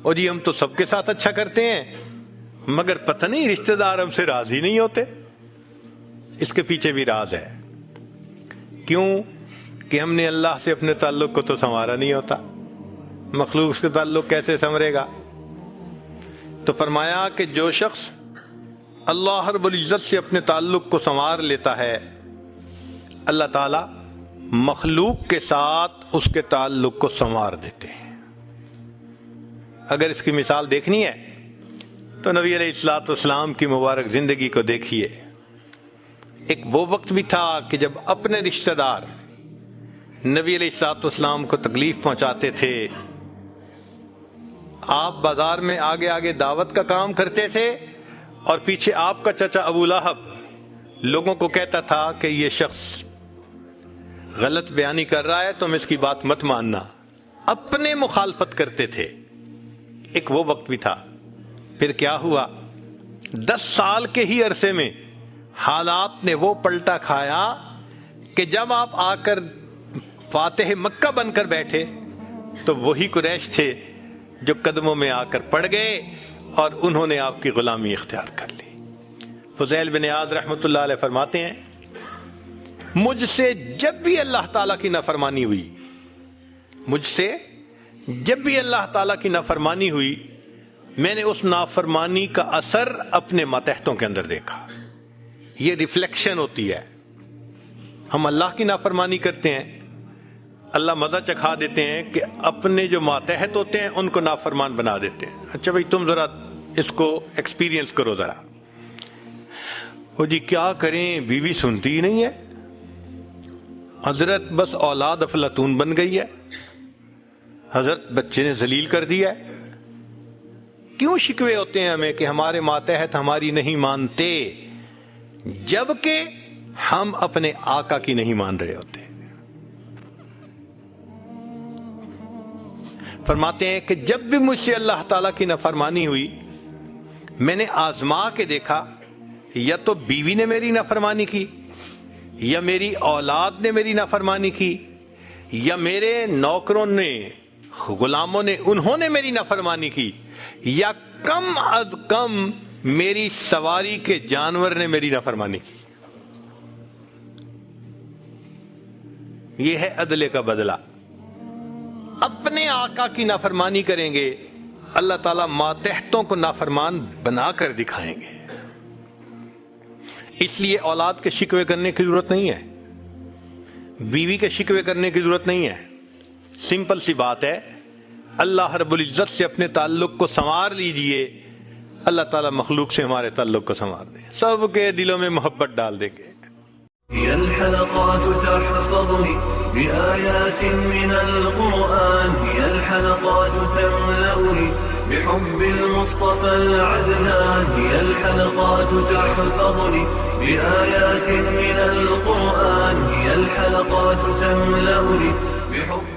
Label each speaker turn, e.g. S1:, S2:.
S1: اور جی ہم تو سب کے ساتھ اچھا کرتے ہیں مگر پتہ نہیں رشتہ دار ہم سے راضی نہیں ہوتے. اس کے پیچھے بھی راز ہے. کیوں کہ ہم نے اللہ سے اپنے تعلق کو تو سنوارا نہیں ہوتا. مخلوق سے تعلق کیسے سنورے گا؟ تو فرمایا کہ جو شخص اللہ رب العزت سے اپنے تعلق کو سنوار لیتا ہے اللہ تعالی مخلوق کے ساتھ اس کے تعلق کو سنوار دیتے ہیں. اگر اس کی مثال دیکھنی ہے تو نبی علیہ الصلوۃ والسلام کی مبارک زندگی کو دیکھیے. ایک وہ وقت بھی تھا کہ جب اپنے رشتہ دار نبی علیہ الصلوۃ والسلام کو تکلیف پہنچاتے تھے. آپ بازار میں آگے آگے دعوت کا کام کرتے تھے اور پیچھے آپ کا چچا ابو لہب لوگوں کو کہتا تھا کہ یہ شخص غلط بیانی کر رہا ہے تم اس کی بات مت ماننا. اپنے مخالفت کرتے تھے. ایک وہ وقت بھی تھا. پھر کیا ہوا؟ 10 سال کے ہی عرصے میں حالات نے وہ پلٹا کھایا کہ جب آپ آ کر فاتح مکہ بن کر بیٹھے تو وہی قریش تھے جو قدموں میں آ کر پڑ گئے اور انہوں نے آپ کی غلامی اختیار کر لی. فضیل بن عیاض رحمۃ اللہ علیہ فرماتے ہیں مجھ سے جب بھی اللہ تعالیٰ کی نافرمانی ہوئی مجھ سے جب بھی اللہ تعالیٰ کی نافرمانی ہوئی میں نے اس نافرمانی کا اثر اپنے ماتحتوں کے اندر دیکھا. یہ ریفلیکشن ہوتی ہے. ہم اللہ کی نافرمانی کرتے ہیں اللہ مزہ چکھا دیتے ہیں کہ اپنے جو ماتحت ہوتے ہیں ان کو نافرمان بنا دیتے ہیں. اچھا بھائی تم ذرا اس کو ایکسپیرینس کرو ذرا. وہ جی کیا کریں بیوی سنتی ہی نہیں ہے حضرت بس اولاد افلاطون بن گئی ہے حضرت بچے نے ذلیل کر دیا ہے. کیوں شکوے ہوتے ہیں ہمیں کہ ہمارے ماتحت ہماری نہیں مانتے جبکہ ہم اپنے آقا کی نہیں مان رہے ہوتے. فرماتے ہیں کہ جب بھی مجھ سے اللہ تعالیٰ کی نافرمانی ہوئی میں نے آزما کے دیکھا یا تو بیوی نے میری نافرمانی کی یا میری اولاد نے میری نافرمانی کی یا میرے نوکروں نے غلاموں نے انہوں نے میری نافرمانی کی یا کم از کم میری سواری کے جانور نے میری نافرمانی کی. یہ ہے عدل کا بدلہ. اپنے آقا کی نافرمانی کریں گے اللہ تعالیٰ ماتحتوں کو نافرمان بنا کر دکھائیں گے. اس لیے اولاد کے شکوے کرنے کی ضرورت نہیں ہے بیوی کے شکوے کرنے کی ضرورت نہیں ہے. سمپل سی بات ہے اللہ رب العزت سے اپنے تعلق کو سنوار لیجئے اللہ تعالیٰ مخلوق سے ہمارے تعلق کو سنوار دے. سب کے دلوں میں محبت ڈال دے گے.
S2: هي الحلقات تحفظني بآيات من القرآن هي الحلقات تملأني بحب المصطفى العدنان هي الحلقات تحفظني بآيات من القرآن هي الحلقات تملأني بحب